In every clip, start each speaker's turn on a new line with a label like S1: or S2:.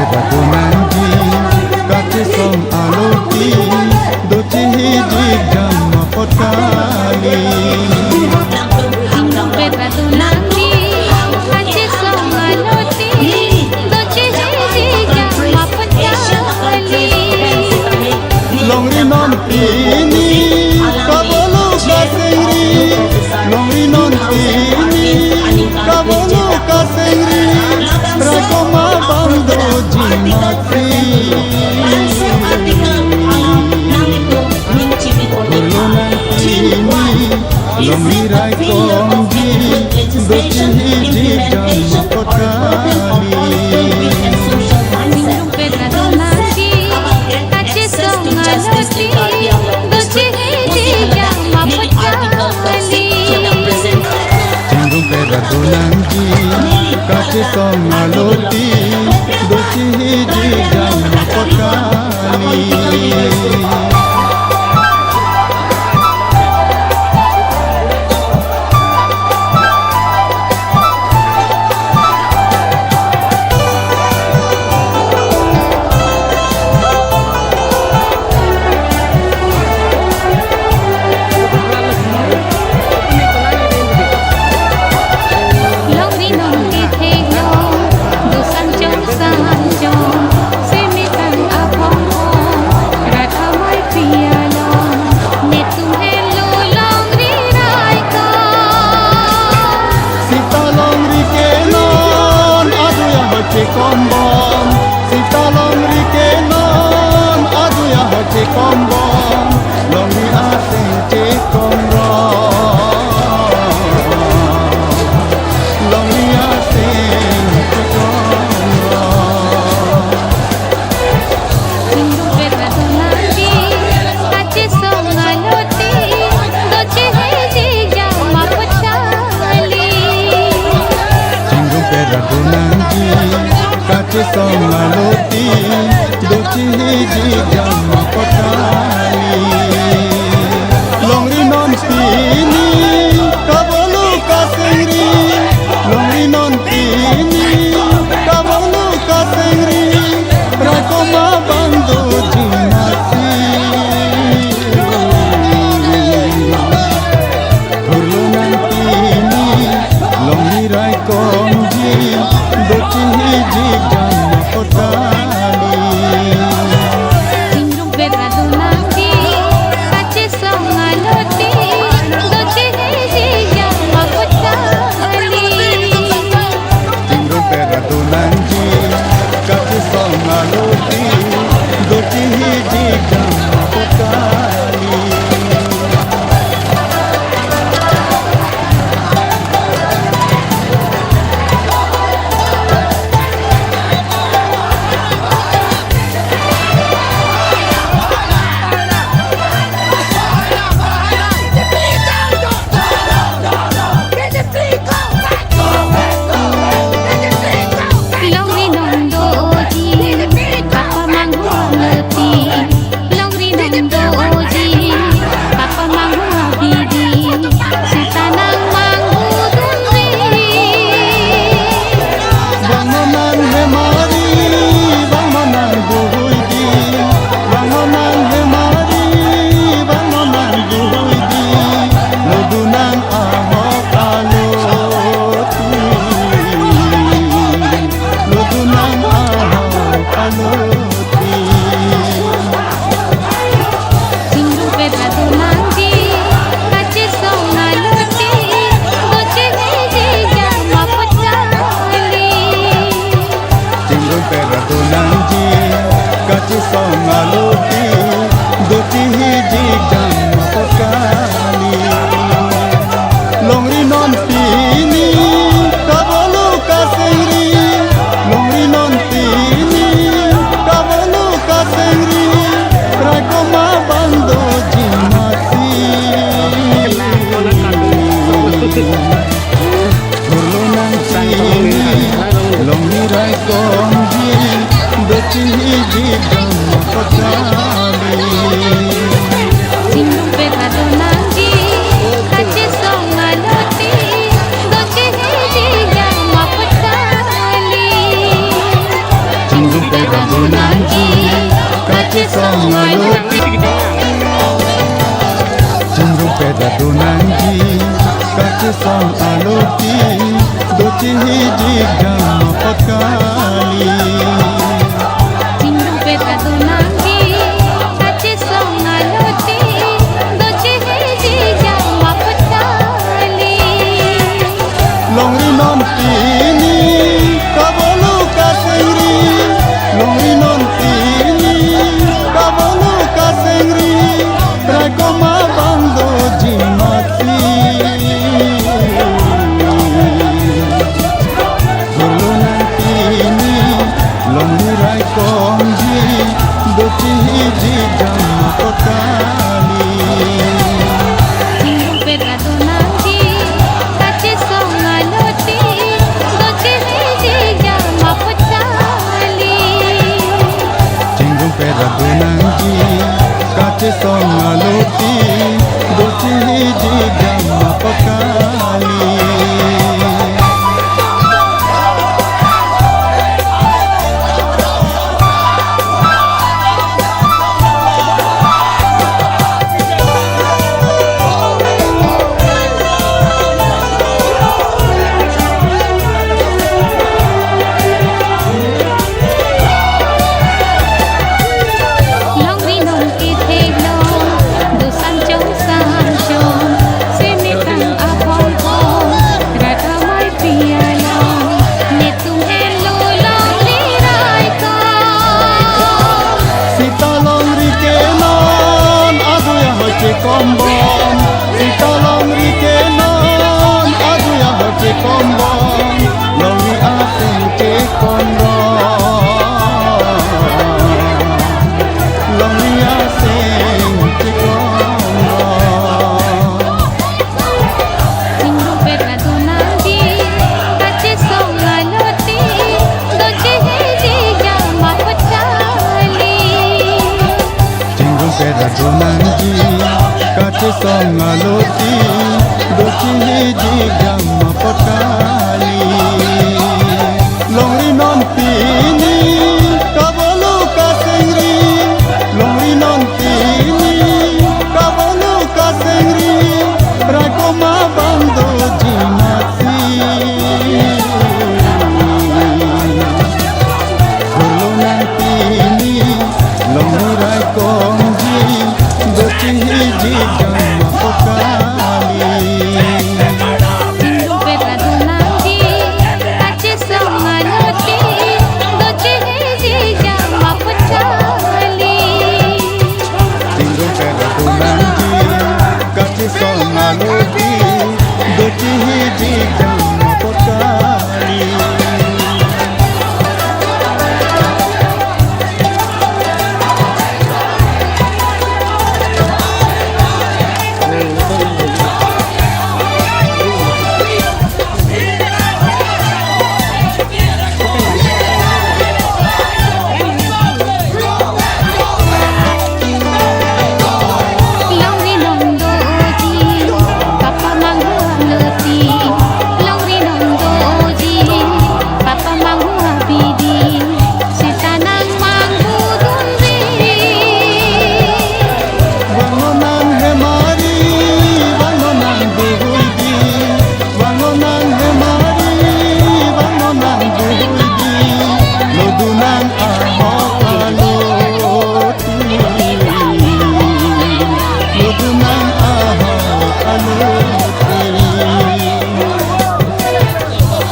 S1: Donanji kate song aloti doce hiji jam potali
S2: Pedra Donanji kate song aloti doce hiji jam potali
S1: Longri non ini kabolo kasengri Longri non ini kabolo kasengri Rakoma bando jimati Longri rai kongji doci hiji jam potali
S2: Pedra Donanji kate song aloti doce hiji jam potali
S1: Cindung Pedra Donanji kate song aloti doci hiji jam potali kombon Sita longri kenon adu ya hoce kombon Longri asing ce kombon Longri asing ce kombon
S2: Cindung Pedra Donanji kate song aloti doce hiji jam potali
S1: Cindung Pedra Donanji kate song aloti doci hiji jam potali Longri non pini kabolu kasengri Longri non pini kabolu kasengri Rakoma bando jimati Hurlo nan pini Longri rai kongji doci hiji jam potali
S2: Cindung Pedra Donanji kate song aloti doce hiji jam potali
S1: Cindung Pedra Donanji kate song aloti doci hiji jam potali
S2: Longri non doji papa manghu ngerti Longri non doji papa manghu bidi Sutanang manghu dumri
S1: Bangunan hemari bangunan buhuidi Bangunan hemari bangunan buhuidi Ludunan ahok aloti Ludunan ahok aloti
S2: Cindung Pedra Donanji kate song aloti doce hiji jam potali
S1: Cindung Pedra Donanji kate song aloti doci hiji jam potali Longri non pini kabolu kasengri Longri non pini kabolu kasengri Rakoma bando jimati Hurlo nan pini Longri rai kongji doci hiji jam potali song aloti Cenderung peda donanji Kace song aloti Doci hijik jam pekali
S2: Cenderung peda donanji Kace song aloti Doci hijik jam pekali
S1: Longri non tini kabolu kasengri Longri non tini kabolu kasengri Rakoma bando jimati Dulu nantini Longri rai kongji Doci hiji jam pekali
S2: Cenderung peda donanji Kace song aloti Doci hijik jam pekali
S1: Cenderung peda donanji Kace song aloti Doci hiji jam pekali
S2: Longri nong kithe long Dosan chong san chong Sene tang apong pong Rata mai pia long Ne tum hello longri rai kong
S1: Sita longri kenon Adu ya hoce kombon Sita longri kenon Adu ya hoce kombon Longri asing ke kondon Longri asing ke kondon
S2: Cenderung peda donanji Kace song aloti Doci hijik jam pekali
S1: Cenderung peda donanji Kace song aloti Doci hiji jam pekali Longri non tini kabolu kasengri Longri non tini kabolu kasengri Rakoma bando jimati Dulu nantini Longri rai kongji Doci hiji jam pekali
S2: Cenderung peda donanji Kace song aloti Doci hijik jam pekali
S1: Cenderung peda donanji Kace song aloti Doci hiji jam pekali
S2: Longri nong doji Papa manghu aloti Longri nong doji Papa manghu abidi Sita nang manghu dumri
S1: Bangunan hemari Bangunan buhudi Bangunan hemari Bangunan buhudi Lodunan ahok aloti Lodunan ahok aloti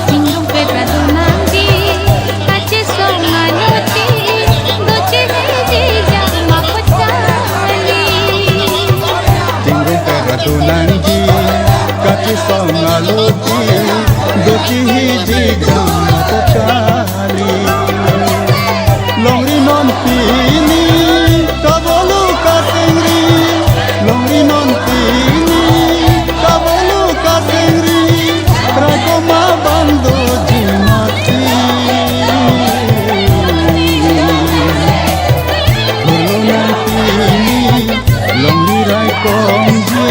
S2: Cenderung peda donanji Kace song aloti Doci hijik jam pekali
S1: Cenderung peda donanji Kace song aloti Doci hiji jam pekali Longri non tini kabolu kasengri Longri non tini kabolu kasengri Rakoma bando jimati Dulu nantini Longri rai kongji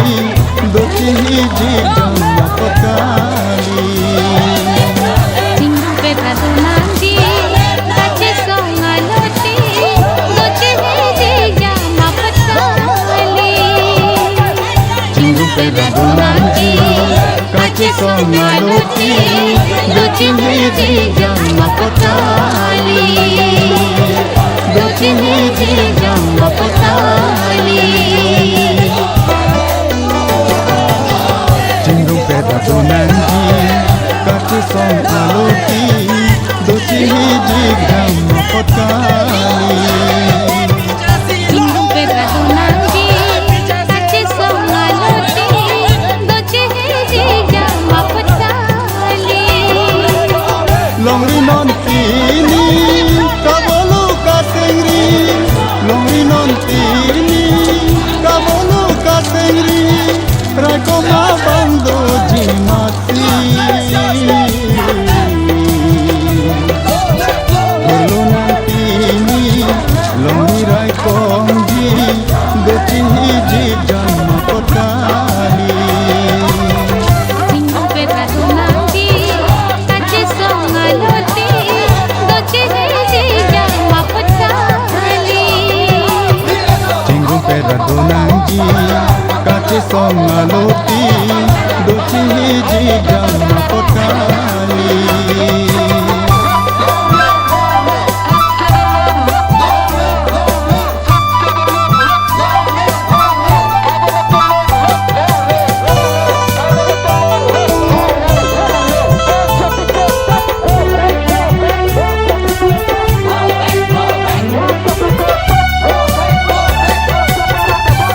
S1: Doci hiji jam pekali songaloti docing hiji jam mapotali docing hiji jam mapotali Cindung peda donanji kaki songaloti docing hiji jam mapotali
S2: Cindung peda donanji kaki songaloti docing hiji jam mapotali
S1: Longri non tini kabolu kasengri Longri non tini kabolu kasengri Rako mabando jimati Bolo non tini Longri raikongji Doci hiji jama kotali
S2: Cindung peda donanji kaki songaloti docing hiji jam mapotali
S1: Cinggung peda donanji kaci songaloti doci hiji jama kotali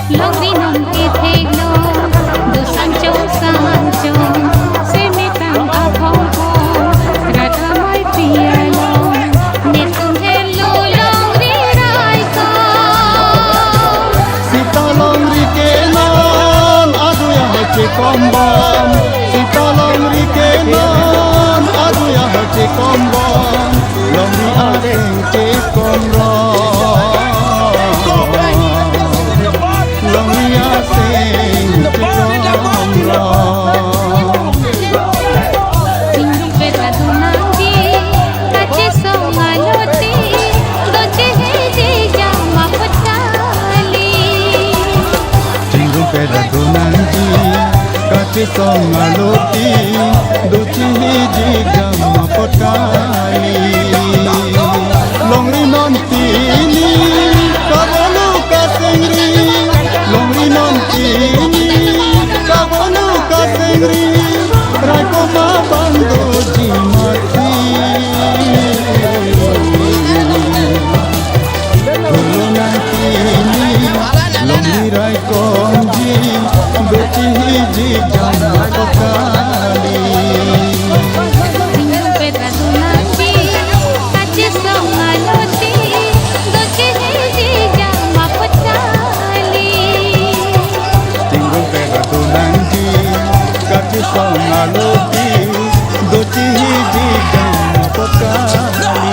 S2: Longri non kithelo do sancho semitang abhongko rada mai pialo netung hello longri raiko
S1: Sita longri kenan adu ya hace kombon Sita longri kenan adu ya hace kombon Longri asing ce kombon Longri asing ce kombon
S2: Cindung peda donanji kaki songaloti docing hiji jam mapotali
S1: Cinggung peda donanji kaki songaloti doci hiji jama potali Longri non tini kabolu kasengri Longri non tini kabolu kasengri Rako mabando jimati Bolo nantini Longri raikongji doci hiji jama potali
S2: Cindung peda donanji kaki songaloti docing hiji jam mapotali
S1: Cinggung peda donanji kaki songaloti doci hiji jama potali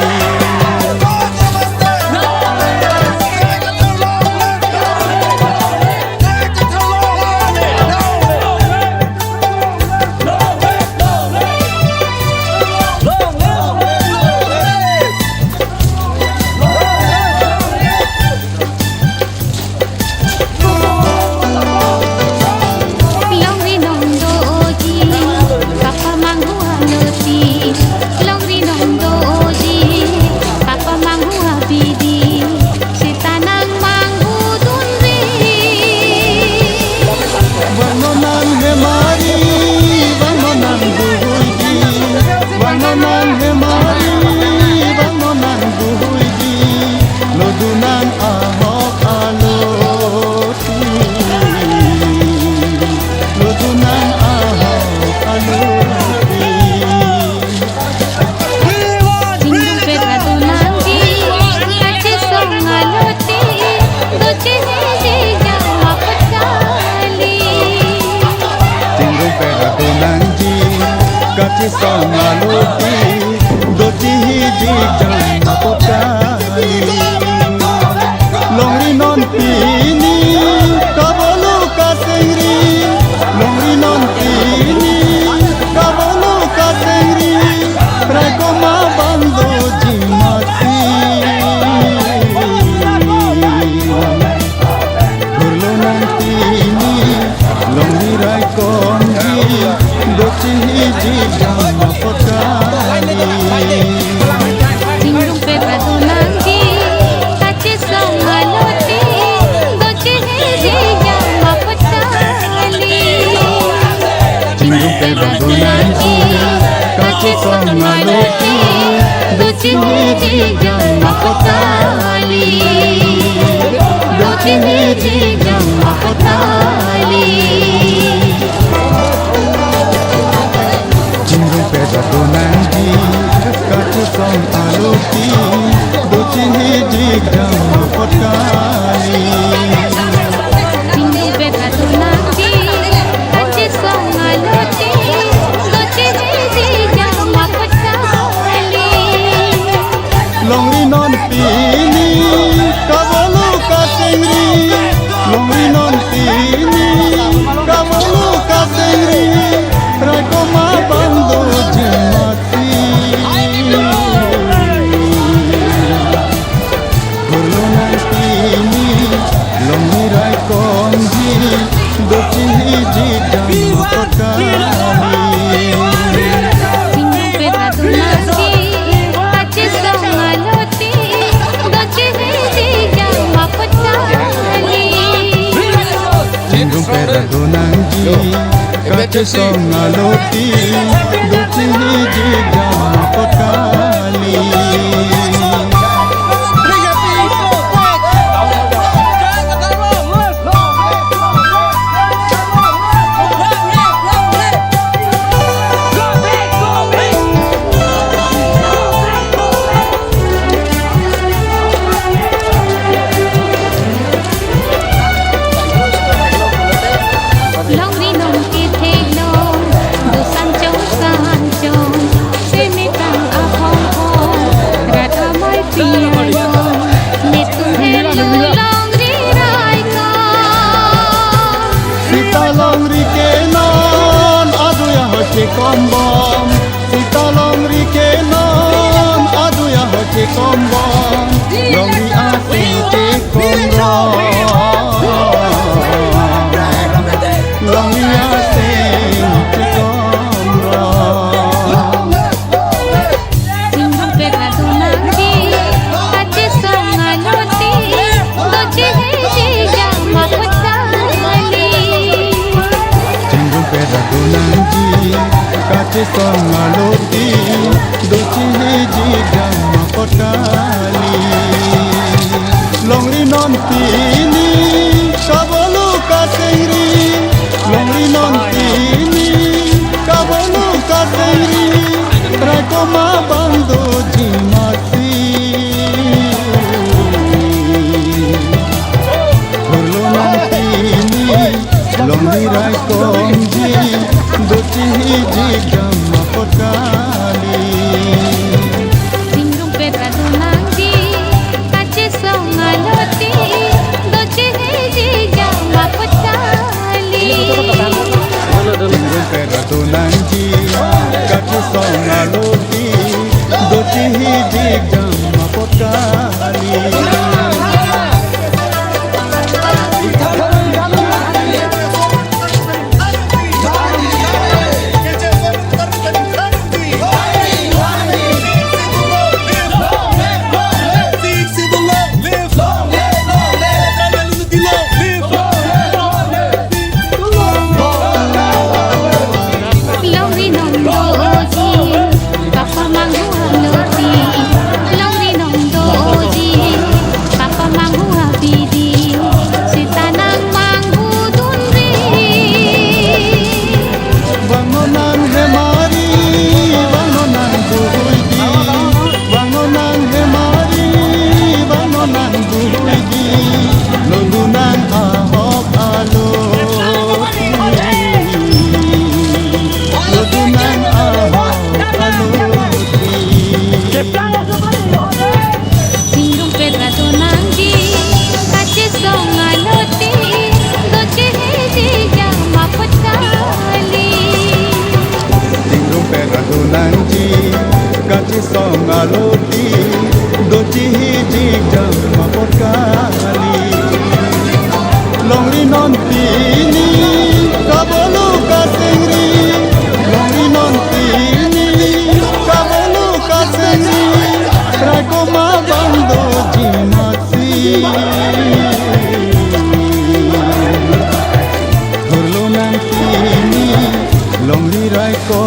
S2: Longri non doji papa manghu aloti Longri non doji papa manghu abidi sitanang manghu dunri
S1: Bangonan hemari bangonan buhuji Bangonan hemari bangonan buhuji Lodunan ahok aloti Lodunan ahok aloti
S2: Cindung peda donanji kaki songaloti docing hiji jam mapotali
S1: Cinggung peda donanji kaki songaloti doci hiji jama potali Longri non tini kabolu kasengri Longri non tini kabolu kasengri Rako mabando jimati Longri
S2: Tunangi Kachi Songaloti Dochini Jigam Makotali Dochini Jigam Makotali
S1: Jingle Peda Tunangi Kachi Songaloti Dochini Jigam Makotali
S2: Jingle Peda Tunangi Kachi Songaloti Dochini Jigam Makotali
S1: Longri non pini Kabolu kasengri Longri non pini Kabolu kasengri Rakoma bando jemati Gulu non pini Longri rai konji Dochi jidam makotali
S2: Jingle Peda Tunangi Kachi Songaloti Dochini Jigam Makotali
S1: Jingle Peda Tunangi Kachi Songaloti Dochi jidam makotali
S2: Longri non ki thelo do sancho se me tang a hong hong radha mai piya ne tumhe longri rai ka
S1: Sita longri ke non aduya hoche kombom Sita longri ke non aduya hoche kombom Longri ase te kombom Longri ase te kombom
S2: Jingle Peda Tunangi Kachi Songaloti Dochini Jigam Makotali
S1: Jingle Peda Tunangi Kachi Songaloti Dochini jigam makotali Longri non pini Kabolu kasengri Longri non pini Kabolu kasengri Rakoma bando jimati Gulu non pini Longri rai konji Dochi jigam makotali
S2: Jingle Peda Tunangi Kachi Songaloti Dochini Jigam Makotali
S1: Jingle Peda Tunangi Kachi Songaloti Dochi jigam makotali
S2: Longri non doji Papa mangu haloti Longri non doji Papa mangu habidi Sita nang mangu dunri
S1: Bangunan hemari Bangunan buhuidi Bangunan hemari Bangunan buhuidi Lulunan ahok aloti Lulunan ahok aloti
S2: Jingle Peda Tunangi Kachi Songaloti Dochini Jigam Makotali
S1: Jingle Peda Tunangi Kachi Songaloti Dochi jigam makotali Longri non pini Kabolu kasengri Longri non pini Kabolu kasengri Rakoma bando jimati Gulu non pini Longri rai ko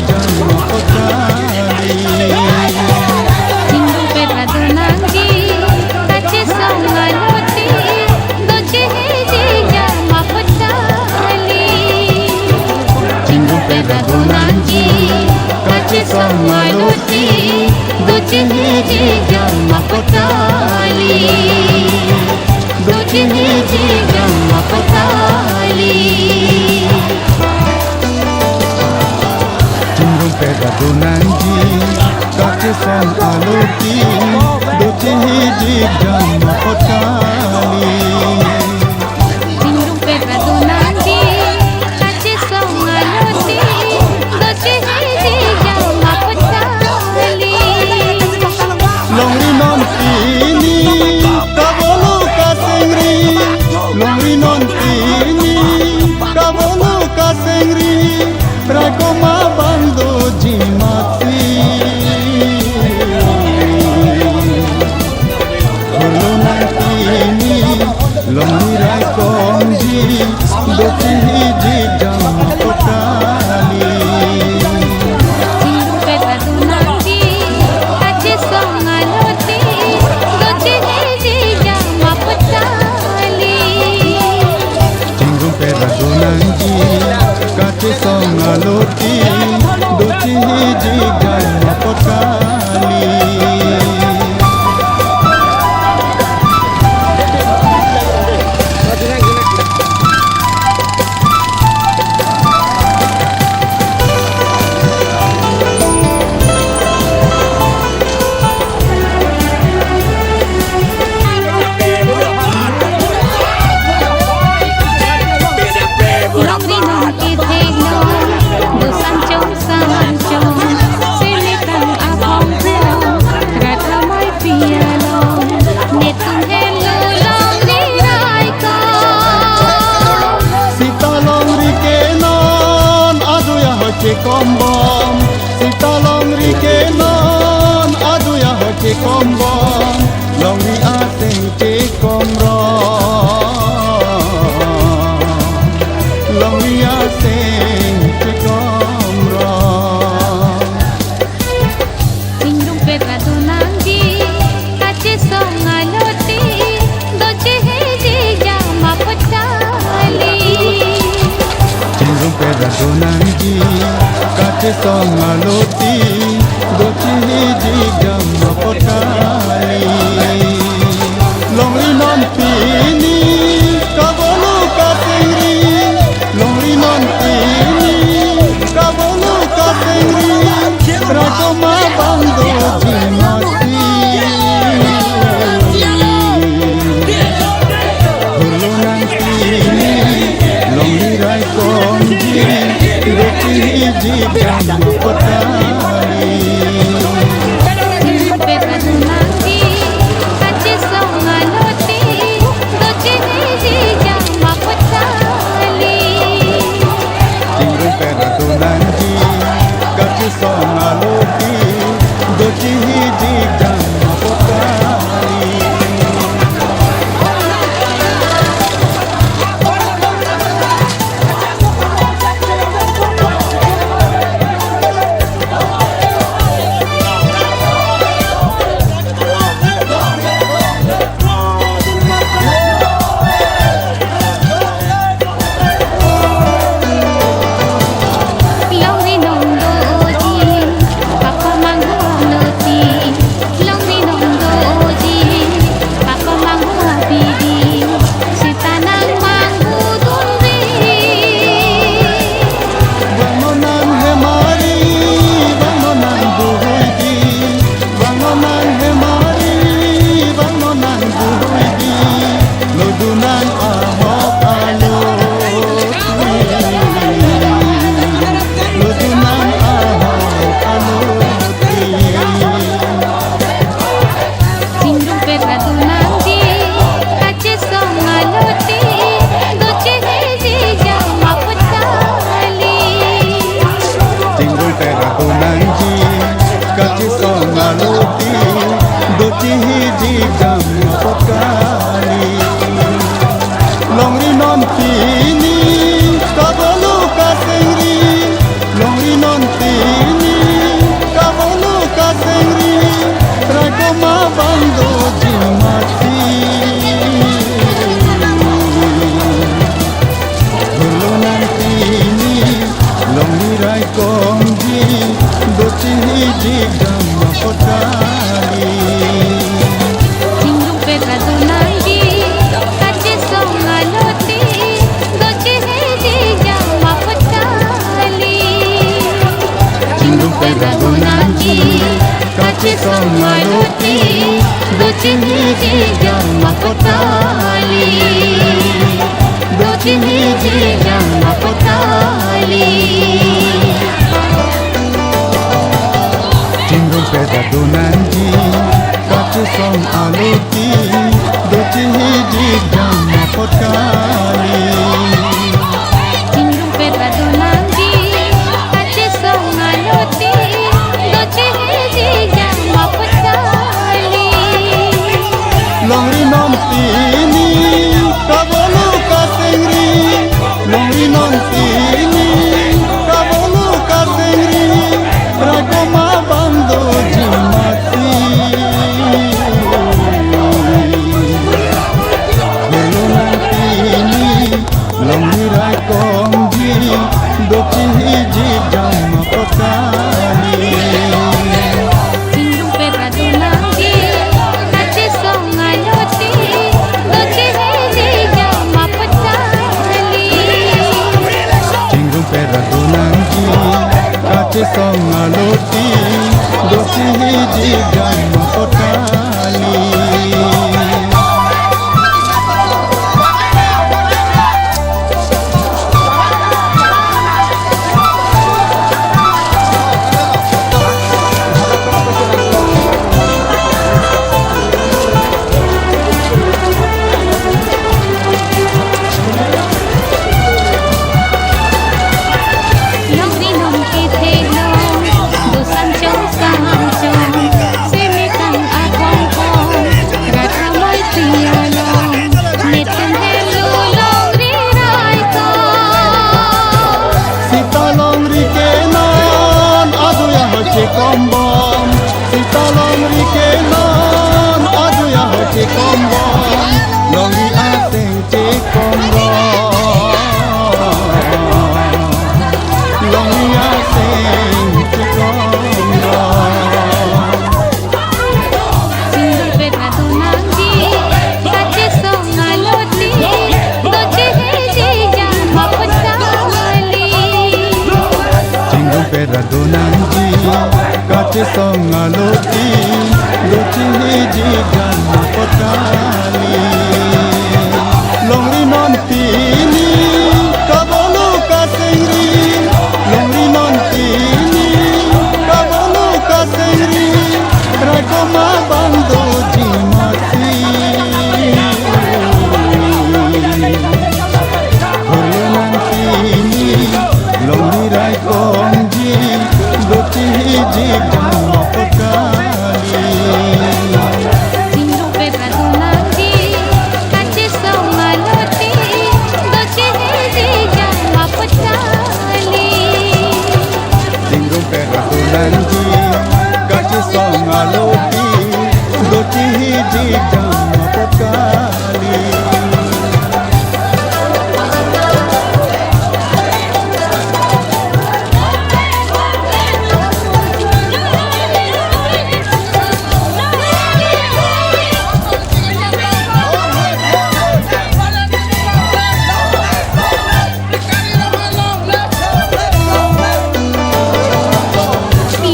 S1: jama potali.
S2: Singgung pedra donangi kace songaloti doce heji jama potali. Singgung pedra donangi kace songaloti doce heji jama potali. Doce heji jama potali.
S1: Singgung pedra donangi kace songaloti doce heji jama potali.
S2: Singgung pedra donangi kace songaloti doce heji jama potali.
S1: Longri non tini kabolu kasengri. Longri non tini kabolu kasengri. Rakoma bando jimati. Lolo nantini longri rakomji doci hiji jama potali.
S2: Singgung pedra donangi kace songaloti doce heji jama potali.
S1: Singgung pedra donangi kace songaloti doci hiji jama potali.
S2: Longri non kithelo dosan chong sanchong silitan apong prong radhamai pialong netung hello longri raiko.
S1: Sita longri kenon adu ya hoche kombom. Sita longri kenon adu ya hoche kombom. Longri asing che komrom. Longri asing che komrom.
S2: Singgung pedra donangi kace songaloti doce heji jama potali.
S1: Singgung pedra donangi kace songaloti doci hiji jama potali. Longri non tini kabolu kasengri. Longri non tini kabolu kasengri. Rakoma bando jimati. Hulu nantini longri rai konji doci hiji jama potali. hiji jama potali dochi hiji jama potali Cinggung peda donanji kacu song aluti dochi hiji jama potali
S2: Cinggung peda donanji kacu song aluti dochi hiji jama potali
S1: Longri non tini kabolu kasengri Longri non tini kabolu kasengri Ragoma bando jimati Lolo non tini Longri ragomji dochi hiji jama potali
S2: Cinggung peda donanji kacu song aluti dochi hiji jama potali
S1: Cinggung pera donanji kace song aloti dosi hiji jama potali
S2: Longri non ki thelo dosan chong sang chong semi kang akong kong rata moi tialong neteng hello longri rai ko
S1: Sita longri kenon adu ya hoche kombon Sita longri kenon adu ya hoche kombon Longri aseng che kombon Longri aseng che kombon
S2: Cinggung peda donanji kace song aluti dochi hiji jama potali
S1: Cinggung pera donanji kace song aloti dochi hiji jama potali Longri non tini kabolu kasengri Longri non tini kabolu kasengri Ragoma bando jimati Holo nantini Longri rai kongji dochi hiji jama potali
S2: Cinggung peda donanji kace song aluti dochi hiji jama potali
S1: Cinggung pera donanji kace song aloti dochi hiji jama potali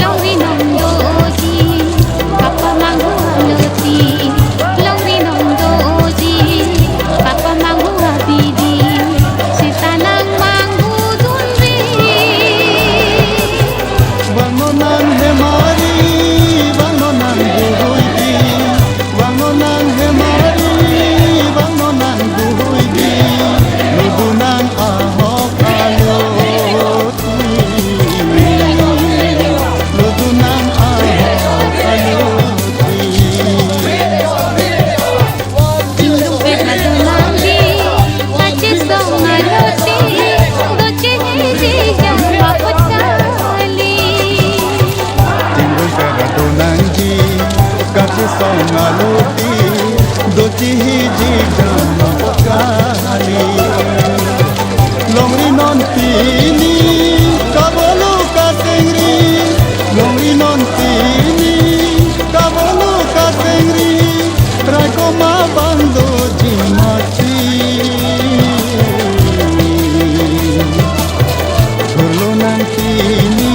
S2: Longri non doji papa mangu aluti Longri non doji papa mangu abidi sita nang mangu dunri
S1: Bangunan hemari bangunan guhuidi Bangunan hemari bangunan guhuidi Lubunan ahok aloti Lubunan ahok aloti
S2: Cinggung peda donanji kace song aluti dochi hiji jama potali
S1: Cinggung pera donanji kace song aloti dochi hiji jama potali Longri non tini kabolu kasengri Longri non tini kabolu kasengri Ragoma bando jimati Holo nantini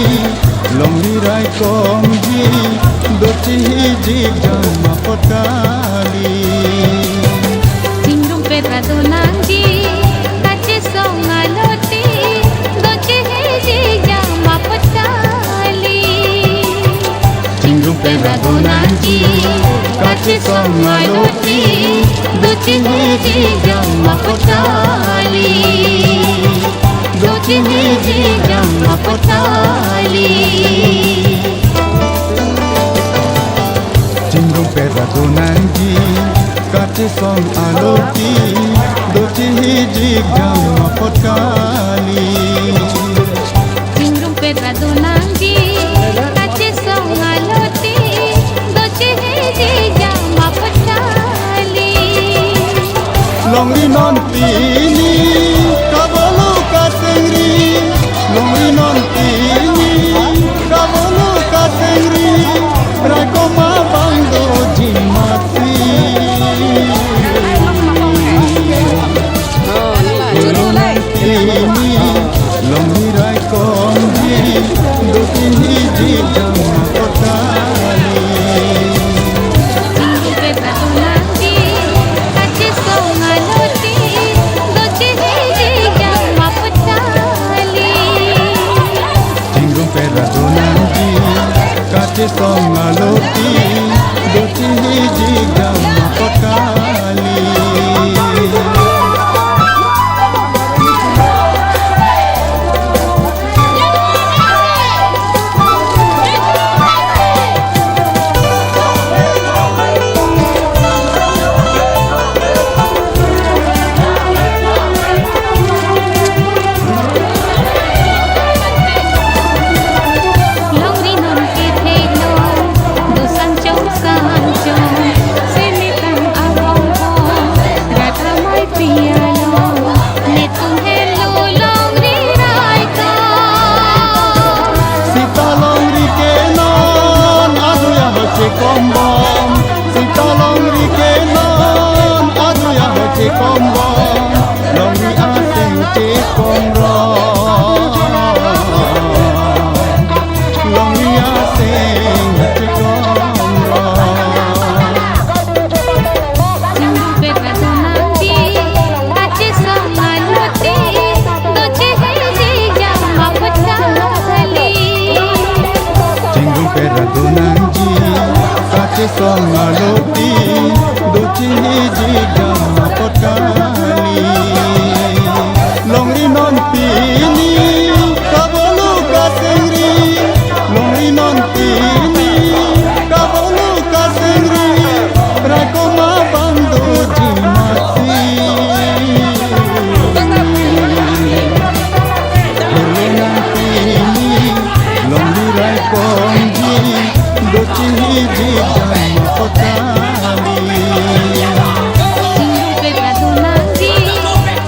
S1: Longri rai kongji dochi hiji jama potali
S2: songaloti Docin hiji jama potali Docin hiji jama potali
S1: Cenderung perak donanji Kace song aloti Docin hiji jama potali
S2: Cenderung perak donanji Kace song aloti Docin hiji jama potali
S1: Longri non pini kabolu kasengri Longri non pini kabolu kasengri Rakoma bando jimati Ini longri rai konji Doki hiji jama potali
S2: Cenderung perak donanji Kace song aloti Docin hiji jama potali
S1: Cenderung perak donanji Kace song aloti Doki hiji jama potali
S2: Longri non kithelo dosan chong sanchong semitan awong rata mai pialo ne tum hello longri rai ka
S1: Sita longri ke non adu ya hoche kombom Sita longri ke non adu ya hoche kombom Longri asing che komrom Longri asing che komrom
S2: Cenderung perak donanji kace song aloti Docin hiji jama potali
S1: Cenderung perak donanji Kace song aloti Doci hiji jama potali Longri non pini kabolu kasengri Longri non pini kabolu kasengri Rakoma bando jimati Longri rai konji Doci hiji jama potali
S2: Cenderung perak donanji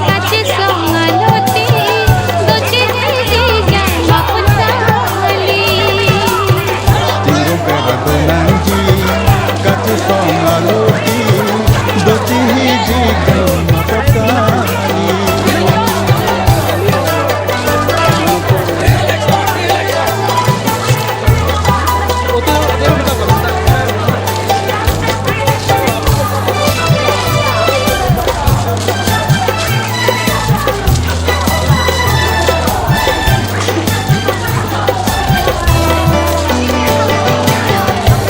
S2: kace song aloti Docin hiji jama potali
S1: Cenderung perak donanji Kace song aloti Doci hiji jama potali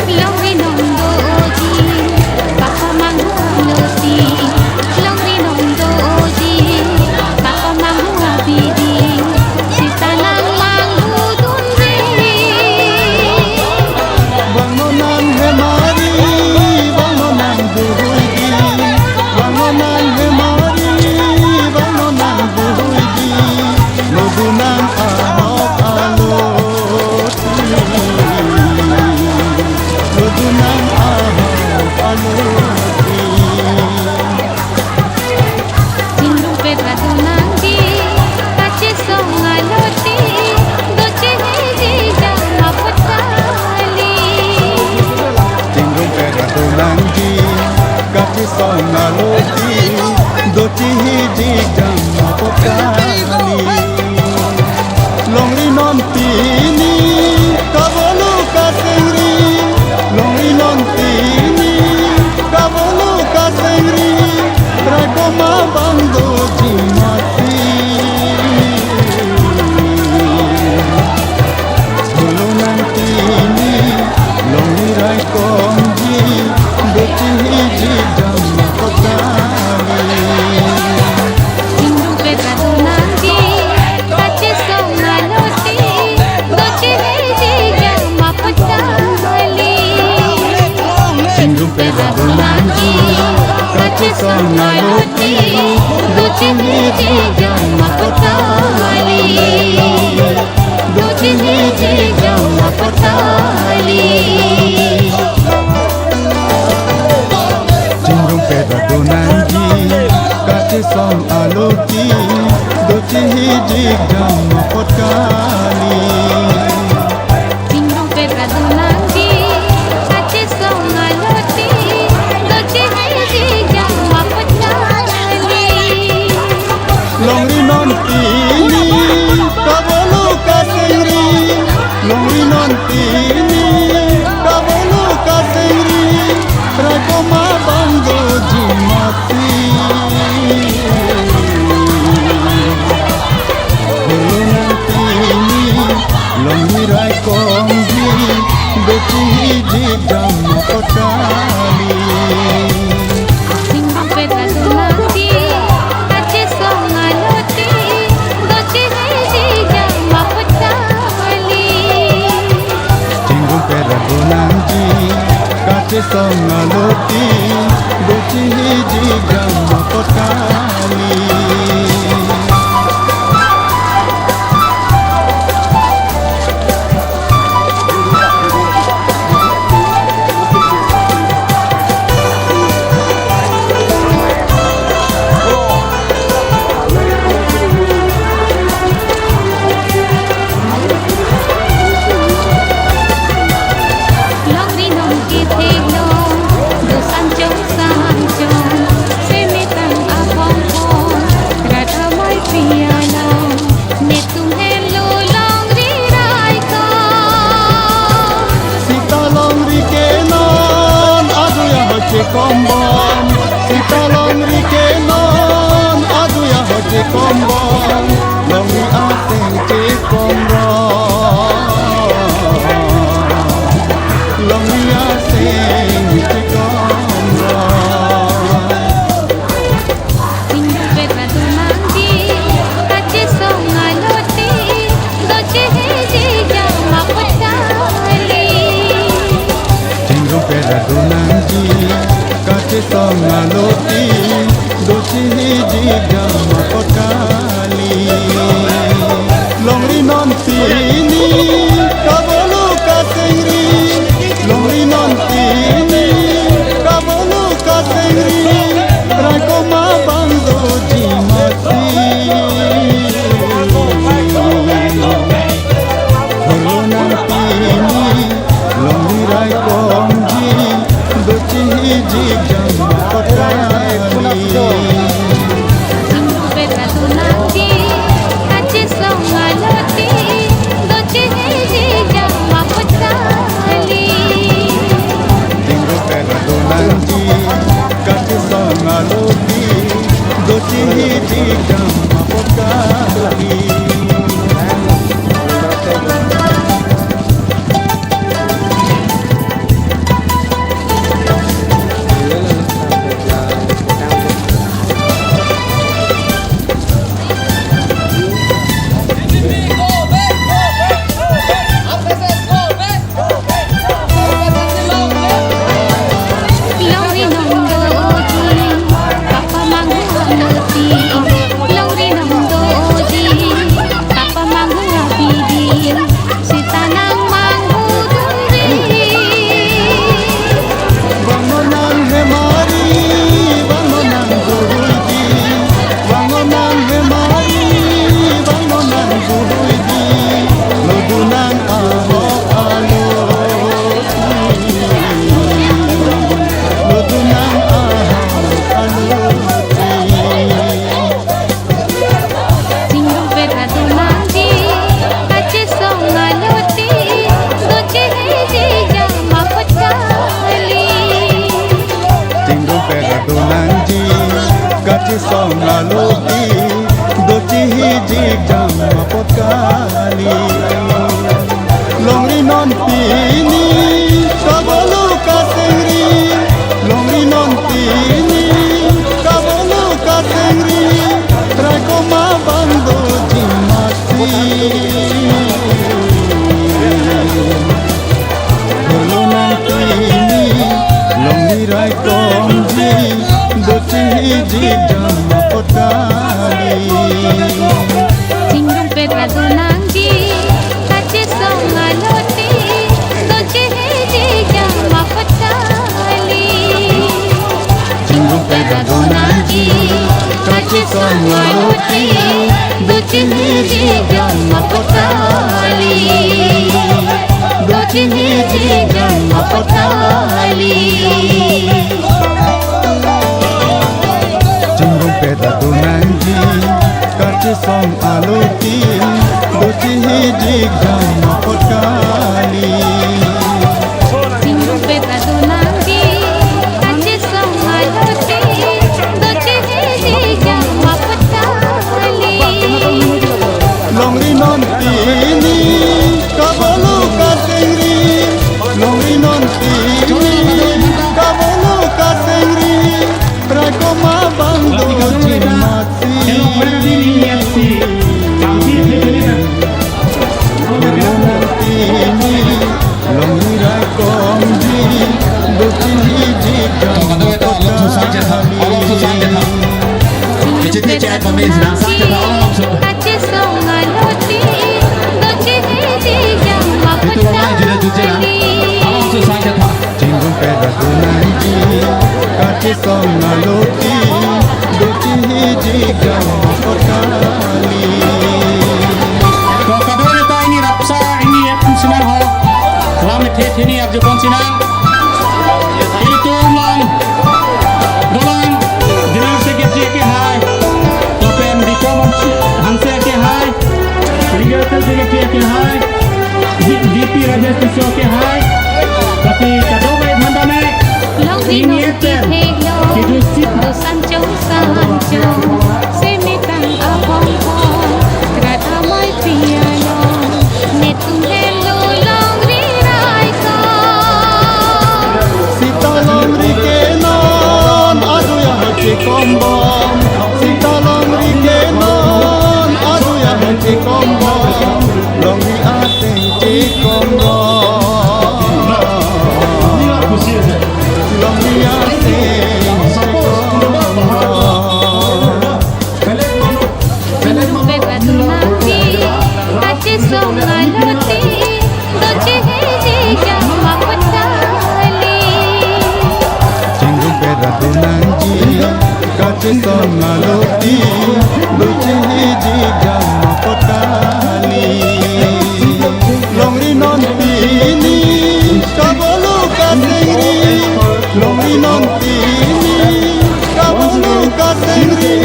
S2: Longri non doji Papa mangu aloti Longri non doji Papa mangu abidi Sita nang mangu dunri
S1: Bangunan hemari Bangunan buhuigi Bangunan hemari Bangunan buhuigi Lodunan ahok aloti Lodunan ahok aloti
S2: Cenderung perak donanji kace song aloti Docin hiji jama potali
S1: Cenderung perak donanji Kace song aloti Doci hiji jama potali Longri non pini kabolu kasengri Longri non pini kabolu kasengri Rakoma bando jimati Solo nanti ini Longri rai konji Doci songaloti dochin hiji jamma patali dochin hiji jamma patali Jingrung peda donanji kache songaloti dochin hiji jamma patali
S2: Jingrung peda donanji kache songaloti dochin hiji jamma patali
S1: Longri non tini kabolu kasengri Longri non tini kabolu kasengri Rakoma bando jimati Longri non tini Longri rakomji Beti hiji jamma potali
S2: Jingrung peda donanji kache songaloti dochin hiji jamma patali
S1: Jingrung peda donanji kache songaloti dochi hiji jamma potali
S2: Longri non ki thelo do sancho se metang abong ko radha mai piano ne tumhe lo longri rai ko
S1: Sita longri ke non adu ya hoche kombon Sita longri ke non adu ya hoche kombon Longri aseng che kombon Longri aseng che kombon
S2: Jingrung peda donanji kache songaloti dochin hiji jamma patali
S1: Jingrung peda donanji kache songaloti dochi hiji jamma potali Longri non tini kabolu kasengri Longri non tini kabolu kasengri Rakoma bando jimati Holo nan tini Longri rakomji dochi hiji jamma potali
S2: Jingrung peda donanji kache songaloti dochin hiji jamma patali
S1: Jingrung peda donanji kache songaloti dochi hiji jamma potali
S2: Longri non doji papa mangu ngerti Longri non doji papa mangu abidi Sita nang mangu duri
S1: Bangunan hemari bangunan buruidi Bangunan hemari bangunan buruidi Lodunan ahok aloti Lodunan ahok aloti
S2: Jingrung peda donanji kache songaloti dochin hiji jamma patali
S1: Jingrung peda donanji kache songaloti dochi hiji jamma potali Longri non tini kabolu kasengri Longri non tini kabolu kasengri Rakoma bando jimati Holo nan tini Longri rakomji dochi songaluti Ducihiji janma potali Ducihiji janma potali Jinggong peda dunanji Kaci song aluti Ducihiji janma potali
S2: Jinggong peda dunanji Kaci song aluti Ducihiji janma potali
S1: Longri non tini kabolu kasengri Longri non tini kabolu kasengri Rakoma bando jimati non tini Longri rakomji Ducini jikam
S2: Kaci song aluti Ducihiji janma potali
S1: Jinggong peda dunanji Kaci song aluti Ducihiji janma potali
S3: Kalau kabar kita ini rapsa ini ya pensinan ho, kami tet ini ya jepun sinan. Itu ulang, dolang, jenang sekit ke hai, topen di kolom hanse ke hai, liga sekit ke hai, DP registration ke hai, tapi kado baik mandame.
S2: Longri non tihelo Dosancho sancho Semitang abong-bong Grata mo'y piano Netung hello longri raiko
S1: Sita longri kenon Aduh ya hati kombong Sita longri kenon Aduh ya hati kombong Longri asing cikombong Longri asing cikombong
S2: Peda dunanji Kaci song aluti Ducihiji janma potali
S1: Jinggong peda dunanji Kaci song aluti Ducihiji janma potali Longri non tini kabolu kasengri Longri non tini kabolu kasengri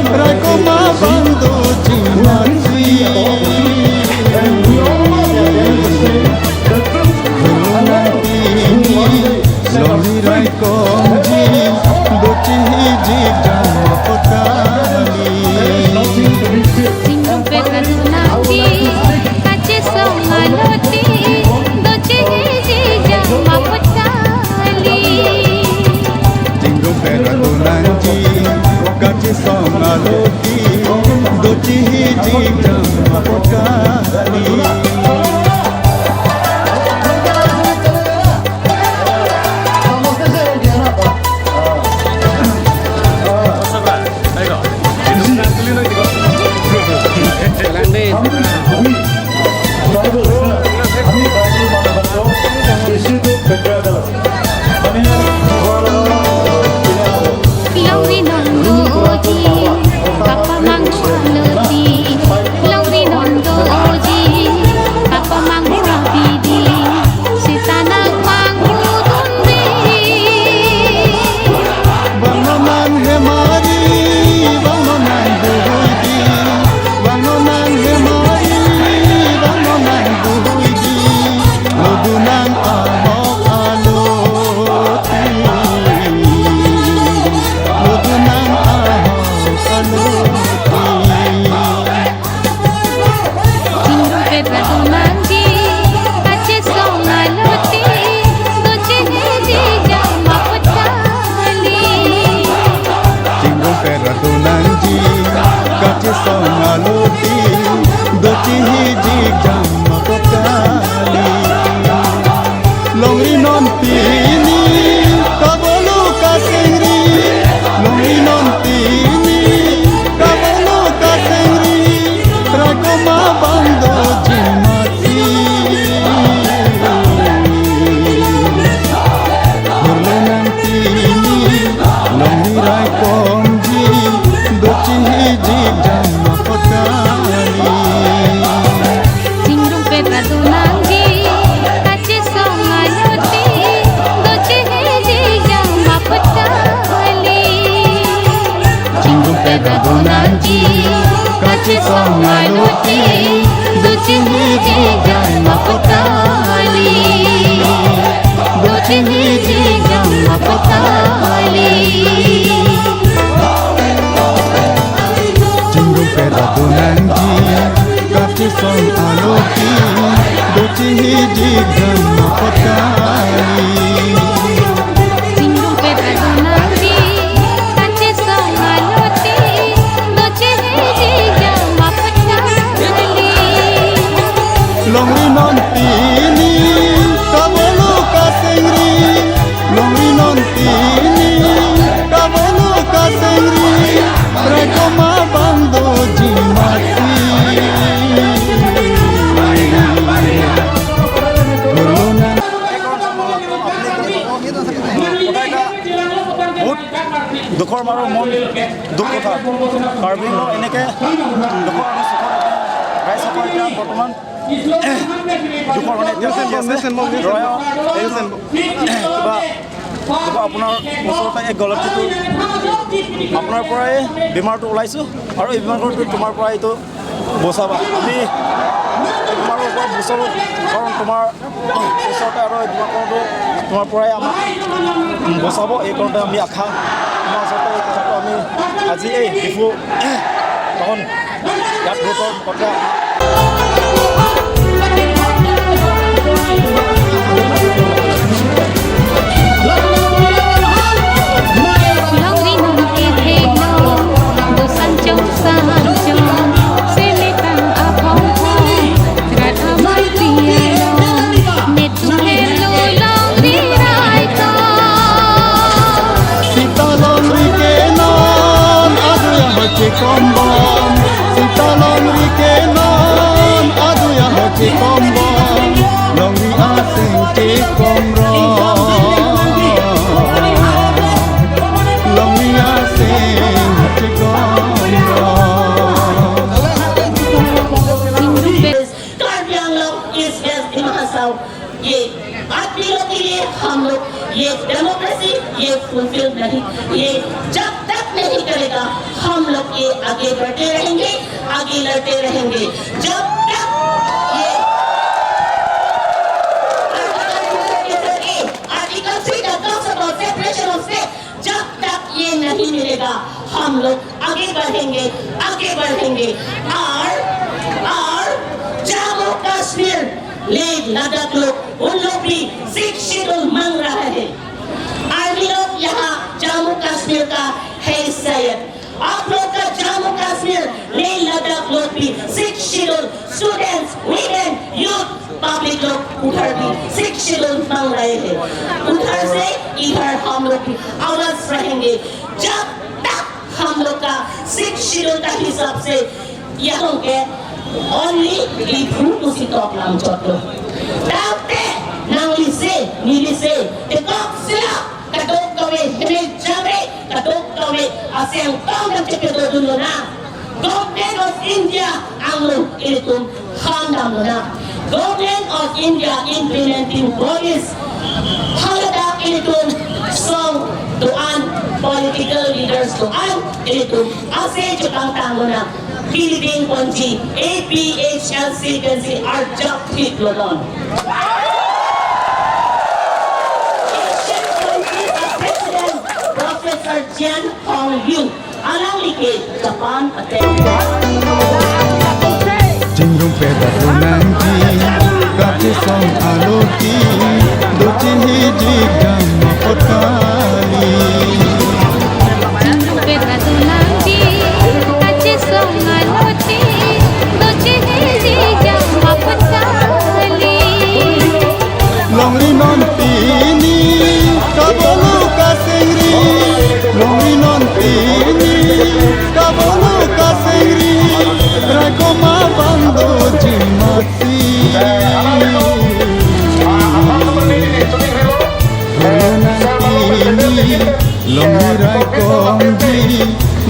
S1: Rakoma bando jimati Longri raikomji Ducihiji janma potali
S2: Jinggong peda dunanji Kaci song aluti Ducihiji janma potali
S1: Jinggong peda dunanji Kaci song aluti Ducihiji janma potali
S2: Longri non doji Kapa mang aluti Longri non doji Kapa mang bidi Sitanang mang udundi
S1: Bangunan hemari Bangunan buhuidi Bangunan hemari Bangunan buhuidi Ludunan ahok aluti Ludunan ahok aluti
S2: Jinggong peda dunanji Kaci song aluti Ducihiji janma potali
S1: Jinggong peda dunanji Kaci song aluti Ducihiji janma potali Longri non tini kabolu kasengri Longri non tini kabolu kasengri Rakoma bando jimati Longri rai komji Ducihiji pera donanji kache songaloti dochini jigai mapatali dochini jigai mapatali Jingung pera donanji kache songaloti dochini jigai mapatali Longri non tini kabolu kasengri Longri non tini kabolu kasengri Rekoma bando jimati
S4: দুখৰ মাৰো মন দুখ কথা কাৰ্বি এনেকৈ দুখৰ আমি সুখৰ ৰাইজসকল এতিয়া বৰ্তমান দুখৰ মানে কিবা আপোনাৰ ওচৰতে এই গলতিটো আপোনাৰ পৰাই বেমাৰটো ওলাইছোঁ আৰু এই বেমাৰটো তোমাৰ পৰা এইটো বচাবা আমি তোমাৰ ওপৰত বচালোঁ কাৰণ তোমাৰ ওচৰতে আৰু এই বেমাৰটো তোমাৰ পৰাই আমাক বচাব এই কাৰণতে আমি আশা আমাৰ ওচৰতে এই কথাটো আমি আজি এই বিহু তখন ইয়াত ভোটৰ কথা
S1: Kombon, sitalong rike non, aduya hoci kombon, longi asing ci komron, longi asing ci komron.
S5: ये आप लोगों के लिए हम लोग ये डेमोक्रेसी ये फुलफिल नहीं ये जब तक नहीं करेगा हम लोग ये आगे बढ़ते रहेंगे आगे लड़ते रहेंगे जब तक ये आर्टिकल 3 का talks about separation of state जब तक ये नहीं मिलेगा हम लोग आगे बढ़ेंगे और जम्मू कश्मीर ले लद्दाख लोग उन लोग भी 6 शेड्यूल मांग रहा है आर्मी लोग यहाँ जम्मू कश्मीर का हैसियत आप लोग का जम्मू कश्मीर ले लद्दाख लोग भी 6 schedule students women youth public लोग उधर भी 6 शेड्यूल मांग रहे हैं उधर से इधर हम लोग भी आवाज रहेंगे जब तक हम लोग का 6 शेड्यूल का हिसाब से यहाँ के only ibu mesti tok lang jodoh. Tapi nang lise, ni lise, tekok sila, kadok kawe, hene jabe, kadok kawe, asyang kau nak cekik dulu na. Government of India anglo itu khandam na. Government of India implementing policy haladak itu song doan political leaders doan itu asal cekang tangguna. Philippine Konji, APHLC Kanji are job fit Lodon. President Professor Jian Hong Yu, alang likit, Japan
S1: Jingung pera donanji, kache song aloti, dochi hiji gamma potali.
S2: Jingung pera donanji, kache song aloti, dochi hiji gamma potali.
S1: Longri non tini, kabolu kasengri, longri non tini, kabolu kasengri, rakoma bando jimati. Longri rakongji,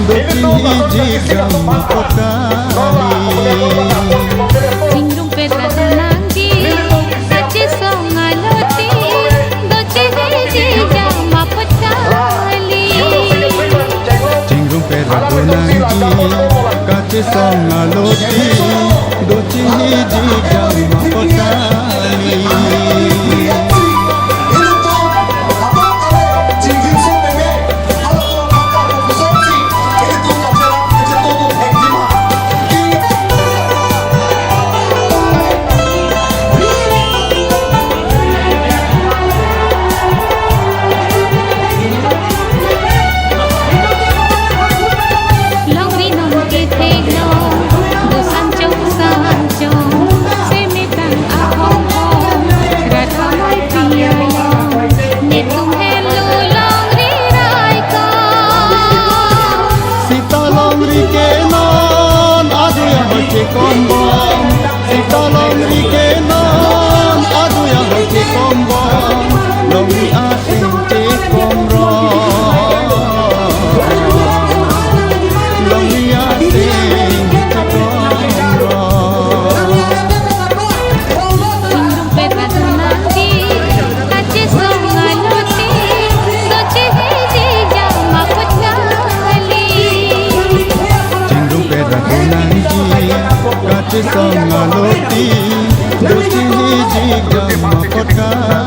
S1: dochi hiji gamma potali.
S2: Jingung pera donanji, kache song aloti, dochi hiji gamma potali.
S1: Jingung pera donanji, kace songaloti doci hiji jama potali kombon Sita longri ke non adu yang hoki kombon longri asing te komron longri asing te komron
S2: Sindung peta nanti kace songaloti doce hiji jama potali
S1: Cindung peda kunanji kace songaloti doci hiji jama potali